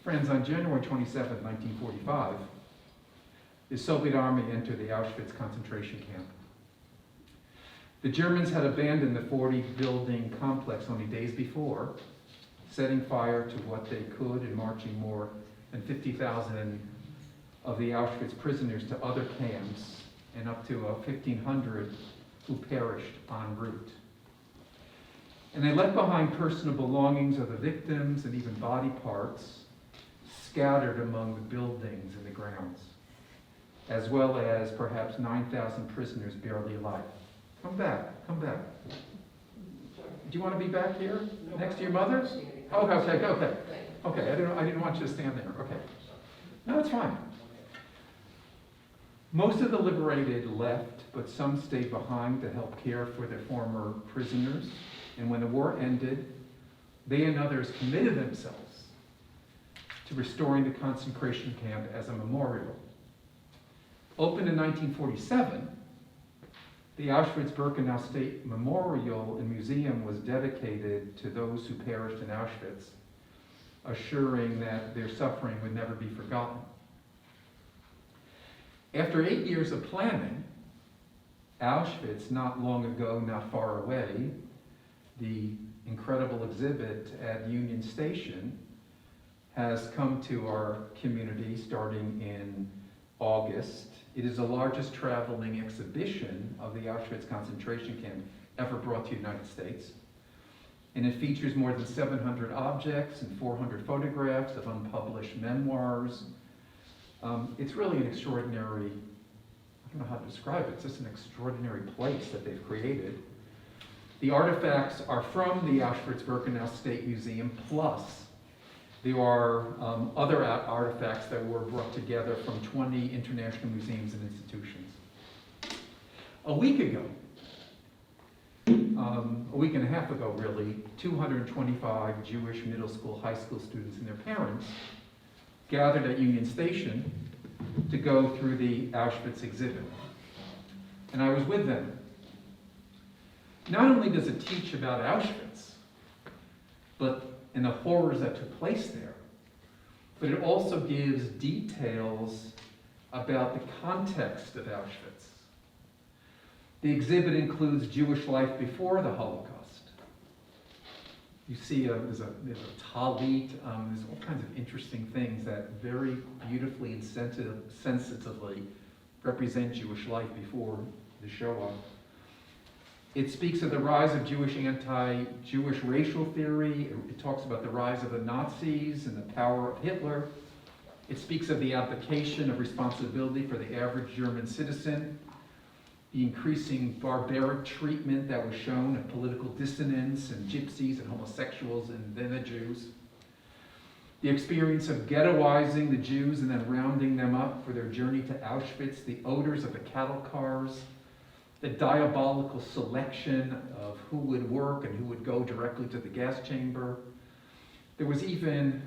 Friends, on January 27, 1945, the Soviet army entered the Auschwitz concentration camp. The Germans had abandoned the 40-building complex only days before, setting fire to what they could and marching more than 50,000 of the Auschwitz prisoners to other camps, and up to 1,500 who perished en route. And they left behind personal belongings of the victims and even body parts scattered among the buildings and the grounds, as well as perhaps 9,000 prisoners barely alive. Come back, come back. Do you want to be back here, next to your mother? Oh, okay. Okay, I didn't want you to stand there. Okay. No, it's fine. Most of the liberated left, but some stayed behind to help care for their former prisoners. And when the war ended, they and others committed themselves to restoring the concentration camp as a memorial. Opened in 1947, the Auschwitz-Birkenau State Memorial and Museum was dedicated to those who perished in Auschwitz, assuring that their suffering would never be forgotten. After 8 years of planning, Auschwitz, not long ago, not far away, the incredible exhibit at Union Station, has come to our community starting in August. It is the largest traveling exhibition of the Auschwitz concentration camp ever brought to the United States. And it features more than 700 objects and 400 photographs of unpublished memoirs. It's really an extraordinary, I don't know how to describe it, it's just an extraordinary place that they've created. The artifacts are from the Auschwitz-Birkenau State Museum, plus there are other artifacts that were brought together from 20 international museums and institutions. A week ago, a week and a half ago really, 225 Jewish middle school, high school students and their parents gathered at Union Station to go through the Auschwitz exhibit. And I was with them. Not only does it teach about Auschwitz, and the horrors that took place there, but it also gives details about the context of Auschwitz. The exhibit includes Jewish life before the Holocaust. You see there's a talit, there's all kinds of interesting things that very beautifully and sensitively represent Jewish life before the Shoah. It speaks of the rise of anti-Jewish racial theory. It talks about the rise of the Nazis and the power of Hitler. It speaks of the abdication of responsibility for the average German citizen, the increasing barbaric treatment that was shown of political dissidents and gypsies and homosexuals and then the Jews, the experience of ghettoizing the Jews and then rounding them up for their journey to Auschwitz, the odors of the cattle cars, the diabolical selection of who would work and who would go directly to the gas chamber. There was even,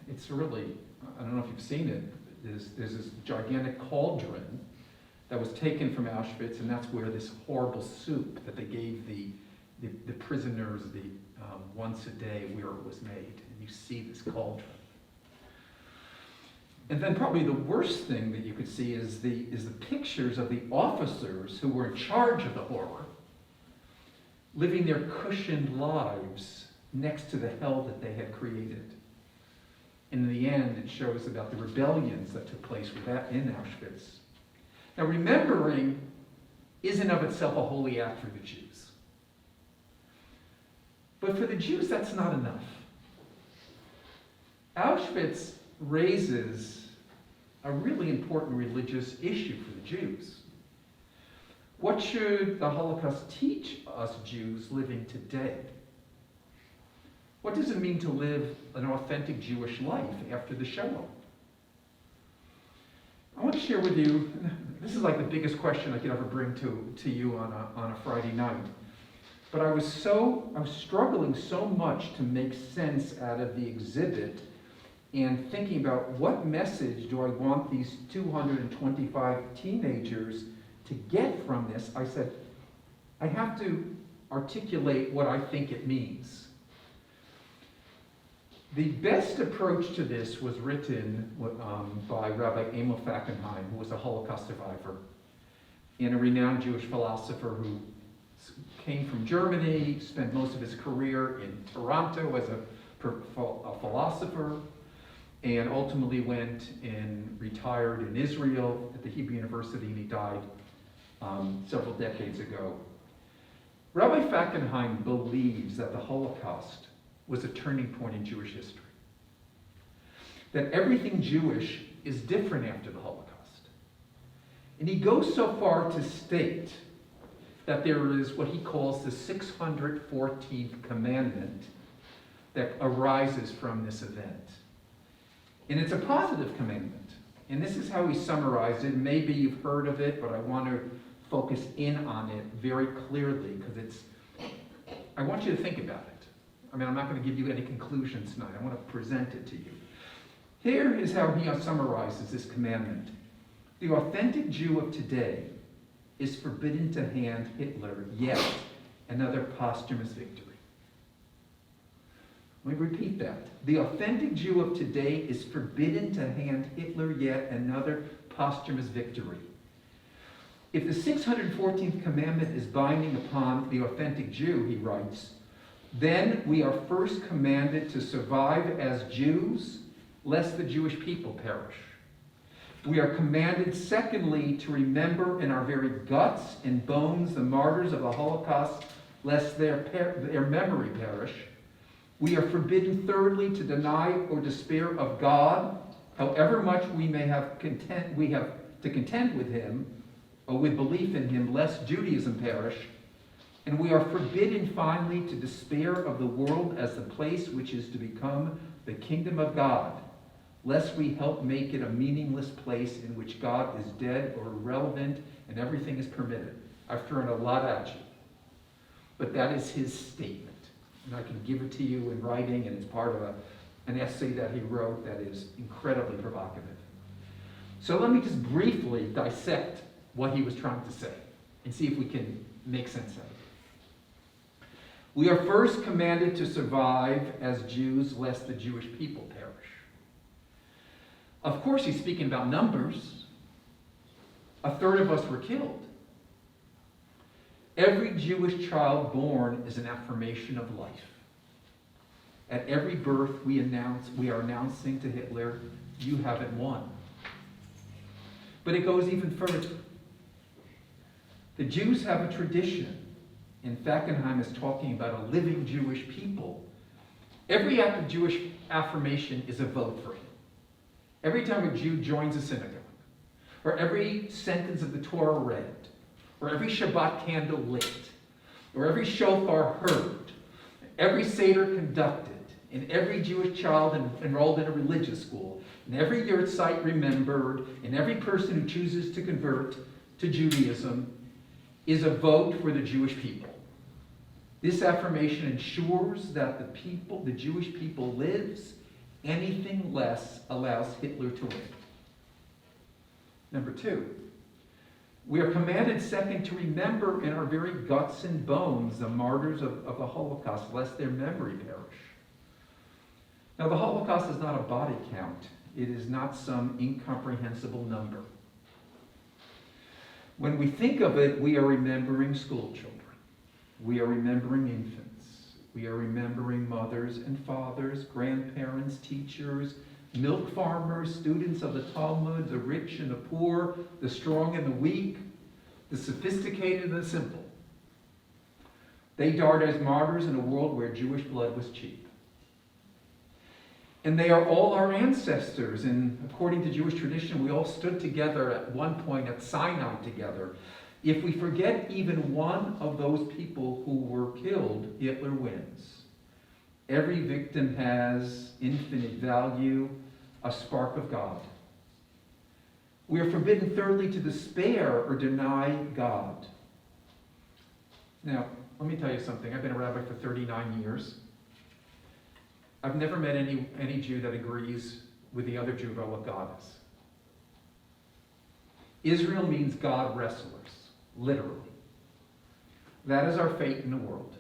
it's really, I don't know if you've seen it, there's this gigantic cauldron that was taken from Auschwitz, and that's where this horrible soup that they gave the prisoners once a day, where it was made. And you see this cauldron. And then probably the worst thing that you could see is the pictures of the officers who were in charge of the horror, living their cushioned lives next to the hell that they had created. And in the end, it shows about the rebellions that took place in Auschwitz. Now, remembering is in of itself a holy act for the Jews. But for the Jews, that's not enough. Auschwitz raises a really important religious issue for the Jews. What should the Holocaust teach us Jews living today? What does it mean to live an authentic Jewish life after the Shoah? I want to share with you, this is like the biggest question I could ever bring to you on a Friday night. But I was struggling so much to make sense out of the exhibit and thinking about what message do I want these 225 teenagers to get from this. I said, I have to articulate what I think it means. The best approach to this was written by Rabbi Emil Fackenheim, who was a Holocaust survivor, and a renowned Jewish philosopher who came from Germany, spent most of his career in Toronto as a philosopher, and ultimately went and retired in Israel at the Hebrew University, and he died several decades ago. Rabbi Fackenheim believes that the Holocaust was a turning point in Jewish history. That everything Jewish is different after the Holocaust. And he goes so far to state that there is what he calls the 614th commandment that arises from this event. And it's a positive commandment. And this is how he summarized it. Maybe you've heard of it, but I want to focus in on it very clearly because I want you to think about it. I mean, I'm not going to give you any conclusions tonight. I want to present it to you. Here is how he summarizes this commandment. The authentic Jew of today is forbidden to hand Hitler yet another posthumous victory. Let me repeat that. The authentic Jew of today is forbidden to hand Hitler yet another posthumous victory. If the 614th commandment is binding upon the authentic Jew, he writes, then we are first commanded to survive as Jews, lest the Jewish people perish. We are commanded, secondly, to remember in our very guts and bones the martyrs of the Holocaust, lest their memory perish. We are forbidden, thirdly, to deny or despair of God, however much we have to contend with him, or with belief in him, lest Judaism perish. And we are forbidden, finally, to despair of the world as the place which is to become the kingdom of God, lest we help make it a meaningless place in which God is dead or irrelevant and everything is permitted. I've thrown a lot at you. But that is his statement. And I can give it to you in writing, and it's part of an essay that he wrote that is incredibly provocative. So let me just briefly dissect what he was trying to say and see if we can make sense of it. We are first commanded to survive as Jews, lest the Jewish people perish. Of course, he's speaking about numbers. A third of us were killed. Every Jewish child born is an affirmation of life. At every birth, we are announcing to Hitler, you haven't won. But it goes even further. The Jews have a tradition. And Fackenheim is talking about a living Jewish people. Every act of Jewish affirmation is a vote for him. Every time a Jew joins a synagogue, or every sentence of the Torah read, or every Shabbat candle lit, or every shofar heard, every Seder conducted, and every Jewish child enrolled in a religious school, and every yahrzeit remembered, and every person who chooses to convert to Judaism is a vote for the Jewish people. This affirmation ensures that the Jewish people lives. Anything less allows Hitler to win. Number two, we are commanded, second, to remember in our very guts and bones the martyrs of the Holocaust, lest their memory perish. Now, the Holocaust is not a body count. It is not some incomprehensible number. When we think of it, we are remembering school children. We are remembering infants. We are remembering mothers and fathers, grandparents, teachers, milk farmers, students of the Talmud, the rich and the poor, the strong and the weak, the sophisticated and the simple. They died as martyrs in a world where Jewish blood was cheap. And they are all our ancestors. And according to Jewish tradition, we all stood together at one point at Sinai together. If we forget even one of those people who were killed, Hitler wins. Every victim has infinite value, a spark of God. We are forbidden, thirdly, to despair or deny God. Now, let me tell you something. I've been a rabbi for 39 years. I've never met any Jew that agrees with the other Jew about what God is. Israel means God wrestlers, literally. That is our fate in the world.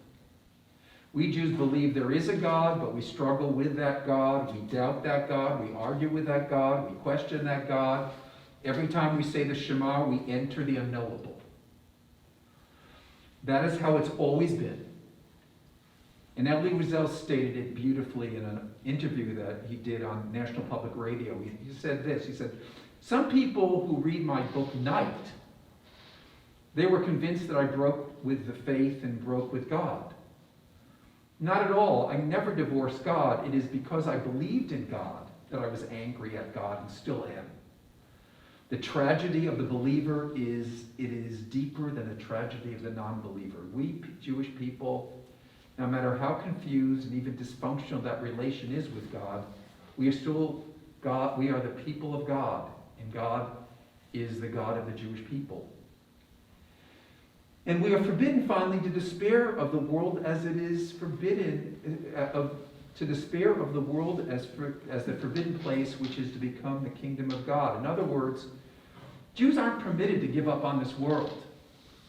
We Jews believe there is a God, but we struggle with that God. We doubt that God. We argue with that God. We question that God. Every time we say the Shema, we enter the unknowable. That is how it's always been. And Elie Wiesel stated it beautifully in an interview that he did on National Public Radio. He said this, he said, "Some people who read my book Night, they were convinced that I broke with the faith and broke with God. Not at all. I never divorced God. It is because I believed in God that I was angry at God and still am. The tragedy of the believer is deeper than the tragedy of the non-believer. We Jewish people, no matter how confused and even dysfunctional that relation is with God, we are still God. We are the people of God, and God is the God of the Jewish people. And we are forbidden, finally, to despair of the world as it is forbidden, to despair of the world as the forbidden place which is to become the kingdom of God. In other words, Jews aren't permitted to give up on this world.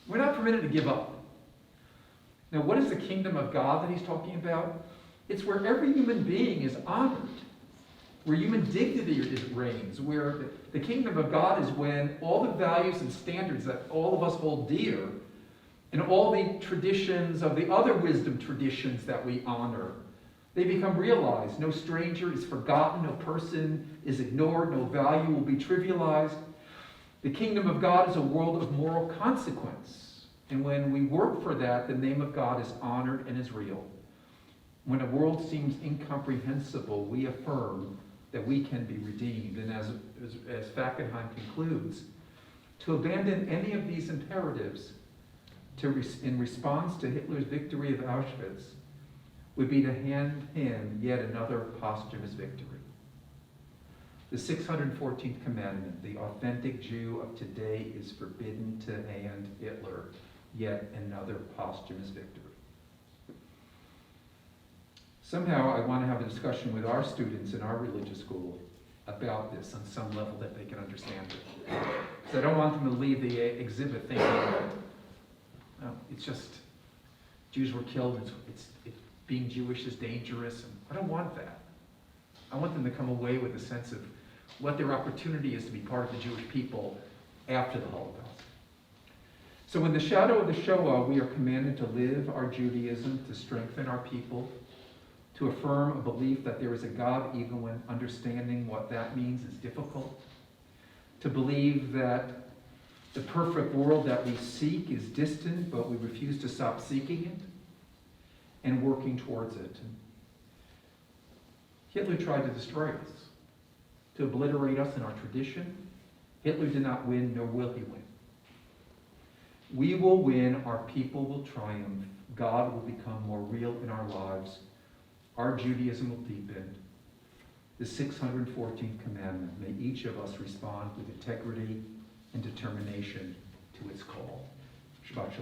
We're not permitted to give up. Now, what is the kingdom of God that he's talking about? It's where every human being is honored, where human dignity reigns, where the kingdom of God is when all the values and standards that all of us hold dear, and all the traditions of the other wisdom traditions that we honor, they become realized. No stranger is forgotten, no person is ignored, no value will be trivialized. The kingdom of God is a world of moral consequence. And when we work for that, the name of God is honored and is real. When a world seems incomprehensible, we affirm that we can be redeemed. And as Fackenheim concludes, to abandon any of these imperatives in response to Hitler's victory of Auschwitz would be to hand him yet another posthumous victory. The 614th commandment, the authentic Jew of today is forbidden to hand Hitler yet another posthumous victory. Somehow I want to have a discussion with our students in our religious school about this on some level that they can understand it. Because I don't want them to leave the exhibit thinking that it's just Jews were killed, being Jewish is dangerous. And I don't want that. I want them to come away with a sense of what their opportunity is to be part of the Jewish people after the Holocaust. So in the shadow of the Shoah, we are commanded to live our Judaism, to strengthen our people, to affirm a belief that there is a God even when understanding what that means is difficult, to believe that the perfect world that we seek is distant, but we refuse to stop seeking it and working towards it. Hitler tried to destroy us, to obliterate us in our tradition. Hitler did not win, nor will he win. We will win, our people will triumph, God will become more real in our lives, our Judaism will deepen. The 614th commandment, may each of us respond with integrity and determination to its call. Shabbat Shalom.